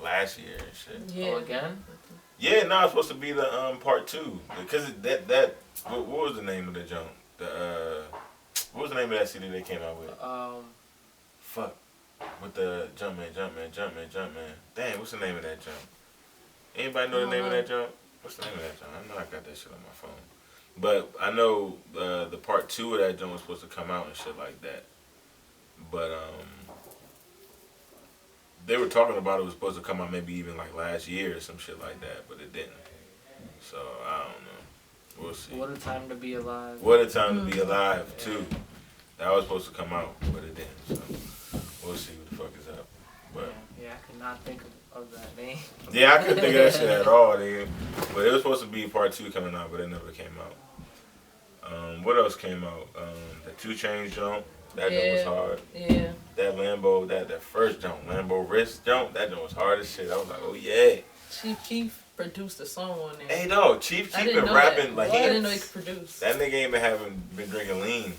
last year and shit. Yeah. Oh, again? Yeah, no, it's supposed to be the part 2 because what was the name of the junk? What was the name of that CD they came out with? Fuck, with the Jumpman. Damn, what's the name of that junk? Anybody know the name of that junk? What's the name of that junk? I know I got that shit on my phone. But I know the part 2 of that junk was supposed to come out and shit like that. But they were talking about it was supposed to come out maybe even like last year or some shit like that, but it didn't. So I don't know. We'll see. What a time to be alive. What a time to be alive too. That was supposed to come out, but it didn't. So we'll see what the fuck is up. But yeah, I could not think of that name. yeah, I couldn't think of that shit at all, nigga. But it was supposed to be part 2 coming out, but it never came out. What else came out? The 2 Chainz jump. That jump was hard. Yeah. That Lambo, that first jump, Lambo wrist jump, that jump was hard as shit. I was like, oh yeah. Chief Keef produced a song on there. Hey, no, Chief been rapping like I didn't know he could produce. That nigga ain't been drinking lean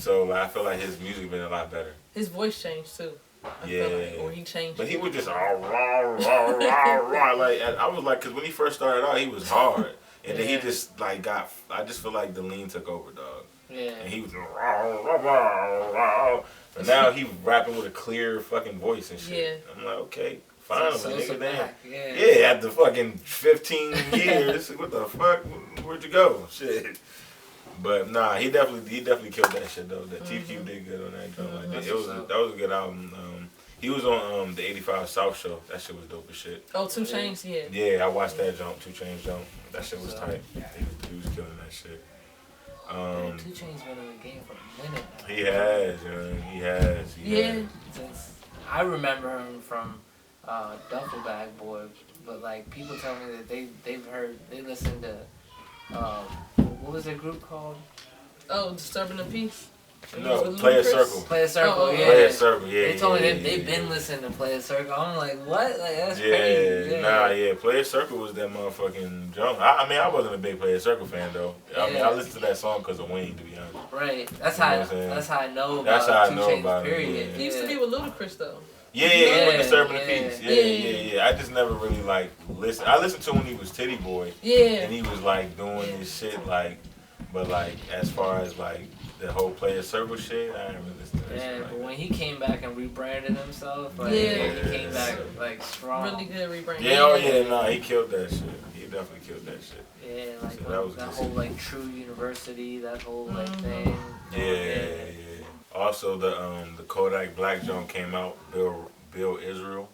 So like, I feel like his music been a lot better. His voice changed too. I feel like, or he changed. But he was just rah, rah, rah, rah. Like I was like, cause when he first started out, he was hard, and then he just like got. I just feel like the lean took over, dog. Yeah. And he was rah, rah, rah, rah. But now he rapping with a clear fucking voice and shit. Yeah. I'm like, okay, finally, So nigga, damn. back. Yeah. Yeah, after fucking 15 years, what the fuck? Where'd you go? Shit. But nah, he definitely killed that shit though. That Chief Keef did good on that joint. Like that was a good album. He was on the 85 South show. That shit was dope as shit. Oh, 2 Chainz, yeah. Yeah, I watched that jump, 2 Chainz jump. That shit was tight. He was killing that shit. 2 Chainz been in the game for a minute now. He has, man. He has. Yeah. Since I remember him from Duffel Bag Boy, but like people tell me that they listened to what was their group called? Oh, Disturbing the Peace. No, Play a Circle. Play a Circle, Oh, yeah. Play a Circle, yeah. They told me yeah, they've been listening to Play a Circle. I'm like, what? Like that's yeah, crazy. Yeah. Play a Circle was that motherfucking jump. I mean, I wasn't a big Play a Circle fan though. I mean, I listened to that song because of Wayne, to be honest. Right. That's You know how. what I'm saying? That's how I know about. That's how I 2 know Chainz, about it, period. yeah. He used to be with Ludacris though. Yeah, he was Disturbing the yeah. Peace. Yeah. I just never really like listened. I listened to him when he was Titty Boy. Yeah. And he was like doing this shit like, but like as far as like the whole Play a Circle shit, I didn't really listen to that Yeah, shit. but Like when he came back and rebranded himself, like Yeah. he came back like strong. Really good rebrand. yeah, oh yeah, no, he killed that shit. He definitely killed that shit. Yeah, like So that was that good. whole like True University, that whole like Mhm. thing. Yeah. Also, the Kodak Black joint came out. Bill Israel.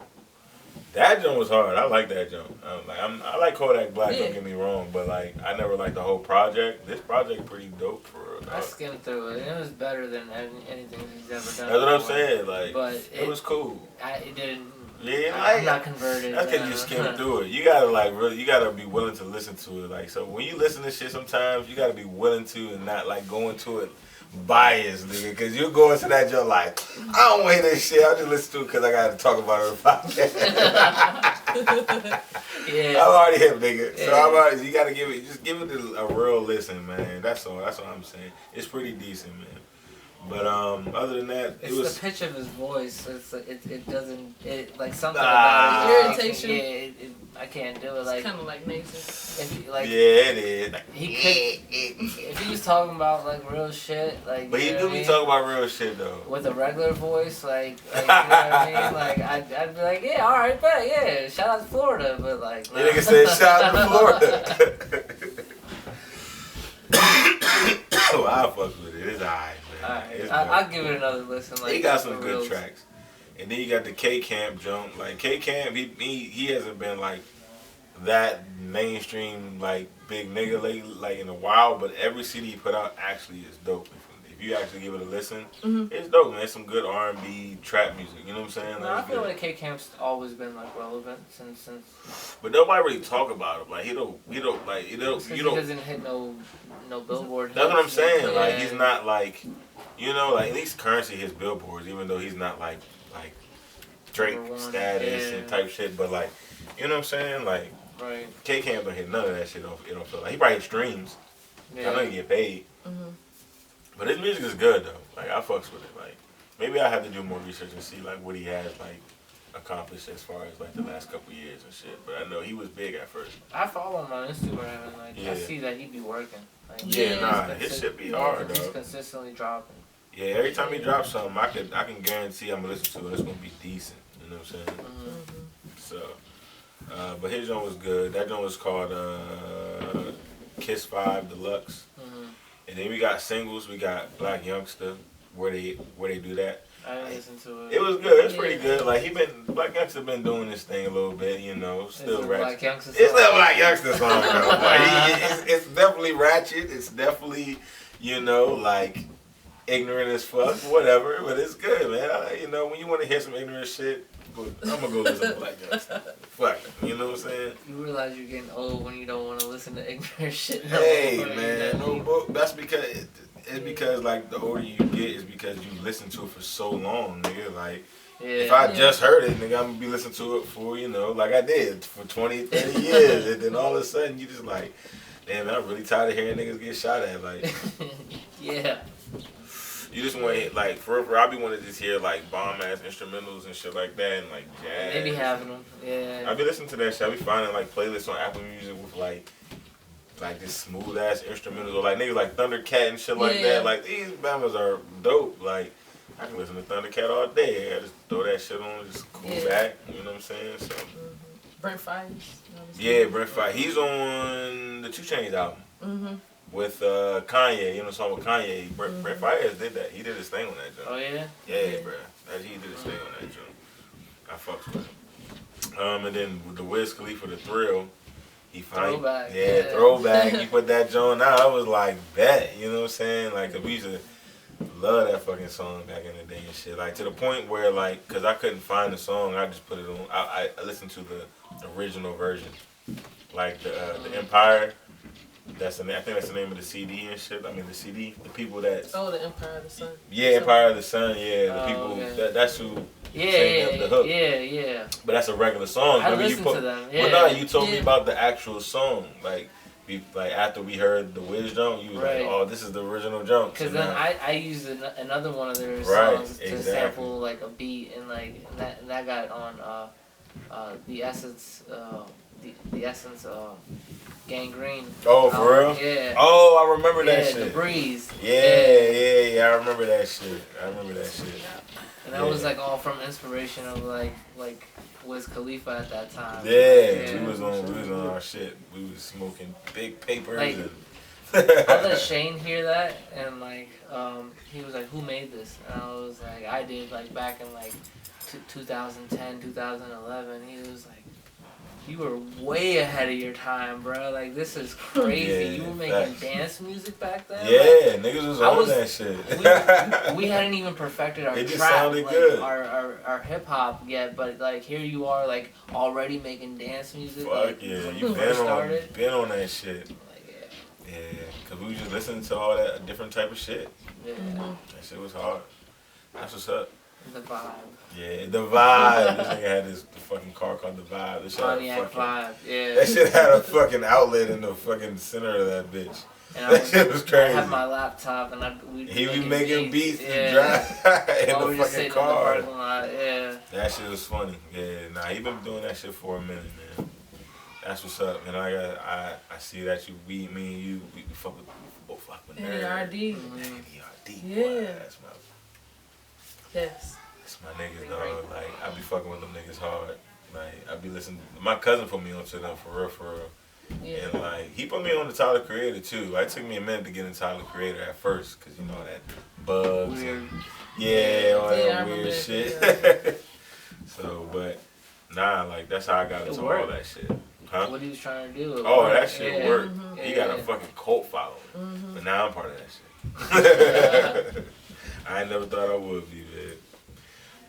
That joint was hard. I like that joint. I like Kodak Black. Yeah. Don't get me wrong, but like I never liked the whole project. This project pretty dope for. I skimmed through it. It was better than anything he's ever done. That's what I'm before. saying. Like, But it was cool. It didn't. Yeah, I'm not converted. That's because you skim through it. You gotta like really, you gotta be willing to listen to it. Like, so when you listen to shit, sometimes you gotta be willing to and not like go into it biased, nigga. Because you go into that joint like, I don't want to hear this shit. I'll just listen to it because I gotta talk about it on the podcast. Yeah. I'm already hip, nigga. So Yeah. I'm already, you gotta give it a real listen, man. That's all. That's what I'm saying. It's pretty decent, man. But other than that, It's it was the pitch of his voice. It's it doesn't like something Ah. about it Irritates you? Yeah, I can't do it. It's Like kind of like Nathan. if you, like yeah, it is. he could if he was talking about like real shit, like But he you know do what I be mean? talking about real shit though. With a regular voice, like you know what I mean? Like I'd be like, yeah, all right, bet, yeah, shout out to Florida, but like The nigga said shout out to Florida. Oh, I fuck with it. It's alright, man. Alright, It's I'll good. give it another listen. Like He got some for good reals. tracks. And then you got the K Camp jump. Like K Camp, he hasn't been like that mainstream like big nigga lately, like in a while. But every CD he put out actually is dope. If you actually give it a listen, it's dope, man. It's some good R&B trap music. You know what I'm saying? No, I it's feel good. like K Camp's always been like relevant since. But nobody really talk about him. Like he don't like you Because don't. he doesn't hit no billboard. That's what I'm hits. saying. Like Yeah. he's not like, you know, like at least Currency hits billboards, even though he's not like Drake Number one, status yeah. and type shit. But like, you know what I'm saying? Like Right. K Camp don't hit none of that shit. It don't feel like he probably hit streams. Yeah. I know he get paid. But his music is good though. Like I fucks with it. Like maybe I have to do more research and see like what he has like accomplished as far as like the last couple years and shit. But I know he was big at first. I follow him on Instagram and like Yeah. I see that he be working. Like, Yeah, Yeah, nah, he's his shit be yeah, hard He's though. consistently dropping. Yeah, every time he drops something, I can guarantee I'm gonna listen to it. It's gonna be decent. You know what I'm saying? So, but his joint was good. That joint was called Kiss 5 Deluxe. And then we got singles. We got Black Youngster, where they do that. I didn't listen to it. It was good. It's pretty good. Like Black Youngster been doing this thing a little bit. You know, still It's a ratchet. Black Youngster It's song. not Black Youngster song though. Like, it's definitely ratchet. It's definitely, you know, like ignorant as fuck, whatever. But it's good, man. You know, when you want to hear some ignorant shit, I'm gonna go listen to Black Youngster. Fuck it. You know what I'm saying? You realize you're getting old when you don't want to listen to ignorant shit. No Hey more, man, you know? no, but that's because it's because like the older you get, is because you listen to it for so long, nigga. Like Yeah. if I just heard it, nigga, I'm gonna be listening to it for, you know, like I did for 20, 30 years, and then all of a sudden you just like, damn, man, I'm really tired of hearing niggas get shot at. Like, Yeah. You just want like for I be wanting to just hear like bomb ass instrumentals and shit like that and like jazz. They be having them, yeah. I be listening to that shit. I be finding like playlists on Apple Music with like this smooth ass instrumentals or like niggas like Thundercat and shit like that. Like these bammers are dope. Like I can listen to Thundercat all day. I just throw that shit on, just cool back. You know what I'm saying? So. Brent Fires. Yeah, Brent Fires. He's on the 2 Chainz album. With Kanye, you know, song with Kanye. Brent Fires did that. He did his thing on that joint. Oh yeah? Yeah, bro. He did his thing on that joint. I fucks with him. And then with the Wiz Khalifa, the Thrill, he finally throwback. Throwback. He put that joint out. I was like, bet. You know what I'm saying? Like, 'cause we used to love that fucking song back in the day and shit. Like to the point where like, 'cause I couldn't find the song, I just put it on. I listened to the original version, like the Empire. I think that's the name of the CD and shit. I mean the CD. The people that. Oh, the Empire of the Sun. Yeah, Empire of the Sun. Yeah, the people that's who. Sang the hook. Yeah. But that's a regular song. I listened to them. Yeah. Well, no, you told me about the actual song. Like after we heard the Wiz jump, you was like, oh, this is the original jump. Because then I used another one of their songs to sample like a beat and like that got on the Essence Gangrene. Oh, for real? Yeah. Oh, I remember that shit. Yeah, The Breeze. Yeah, I remember that shit. And that was like all from inspiration of like Wiz Khalifa at that time. Yeah. We was on our shit. We was smoking big papers. Like, and I let Shane hear that and like he was like, who made this? And I was like, I did, like back in like 2010, 2011. He was like, you were way ahead of your time, bro. Like, this is crazy. You were making dance music back then? Yeah, like, niggas was on that shit. We hadn't even perfected our it just trap, sounded like, good. our hip-hop yet, but, like, here you are, like, already making dance music. Fuck like, yeah. You been on that shit. Like, yeah, because we was just listening to all that different type of shit. Yeah. That shit was hard. That's what's up. The vibe. Yeah, the vibe. This nigga had the fucking car called the Vibe. This Pontiac Vibe, yeah. That shit had a fucking outlet in the fucking center of that bitch. And that shit was crazy. I had my laptop and he be making beats to drive in the fucking car. In the parking lot, yeah. That shit was funny. Yeah, nah, he been doing that shit for a minute, man. That's what's up. And I see that me and you, we fuck with both fuck with NERD. NERD. Yeah. Boy, that's my. Yes. That's my niggas, dog. Like, I be fucking with them niggas hard. Like, I be listening. My cousin put me onto them for real. Yeah. And, like, he put me on the Tyler Creator, too. Like, it took me a minute to get into Tyler Creator at first, because, you know, that bugs. Weird. And, all that weird shit. So, but, nah, like, that's how I got into all that shit. Huh? What he was trying to do. Oh, that shit worked. He got a fucking cult following. But now I'm part of that shit. I never thought I would be, man.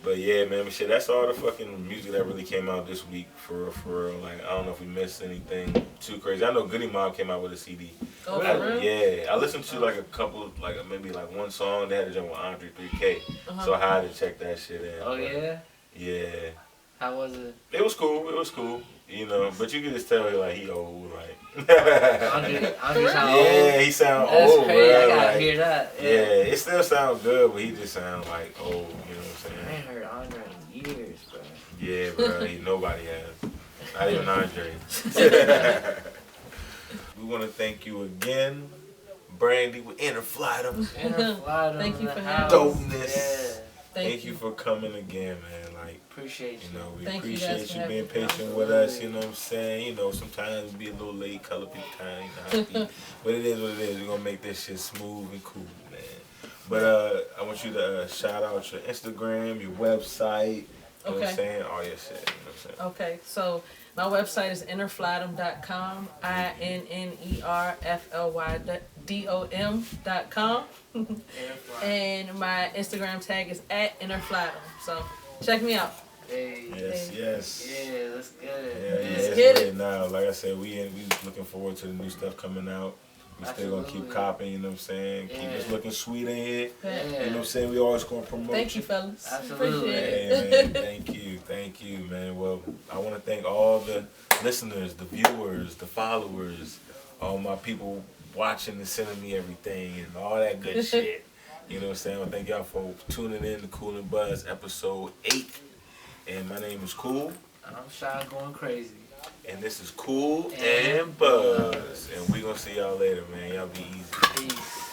But yeah, man, shit, that's all the fucking music that really came out this week, for real. Like, I don't know if we missed anything too crazy. I know Goody Mob came out with a CD. Oh, for real? Yeah, I listened to like a couple, like maybe like one song. They had a joint with Andre 3K, so I had to check that shit in. Oh, yeah? Yeah. How was it? It was cool. You know, but you could just tell like he old, like. Andre sound old. Yeah, he sound That's old, crazy. bro. I gotta like, hear that. Yeah, it still sounds good, but he just sounds like old. You know what I'm saying? I ain't heard Andre in years, bro. Yeah, bro. Nobody has. Not even Andre. We want to thank you again, Brandy with Innerflydom. Innerflydom. Thank you for having Dopeness. Yeah. Thank you for coming again, man. Like, appreciate you. You know, we Thank you appreciate guys you for being having me. patient with us. You know what I'm saying? You know, sometimes we be a little late, color people time, you know how it be. But it is what it is. We're gonna make this shit smooth and cool, man. But I want you to shout out your Instagram, your website. You know what I'm saying? All your shit. You know what I'm saying? Okay, so my website is innerflydom.com, INNERFLYDOM.com. And my Instagram tag is @innerflydom. So check me out. Hey. Yes. Yeah, let's get it. Yeah, Let's it's get lit it. now. Like I said, we looking forward to the new stuff coming out. We still gonna keep copying, you know what I'm saying? Keep us looking sweet in here. Yeah. You know what I'm saying? We always gonna promote Thank you, fellas. Absolutely. Appreciate Hey, it. man, thank you, man. Well, I want to thank all the listeners, the viewers, the followers, all my people watching and sending me everything and all that good shit. You know what I'm saying? Well, thank y'all for tuning in to Kool and Buzz episode 8. And my name is Kool. I'm shy going crazy. And this is Kool and Buzz. And we gonna see y'all later, man. Y'all be easy. Peace.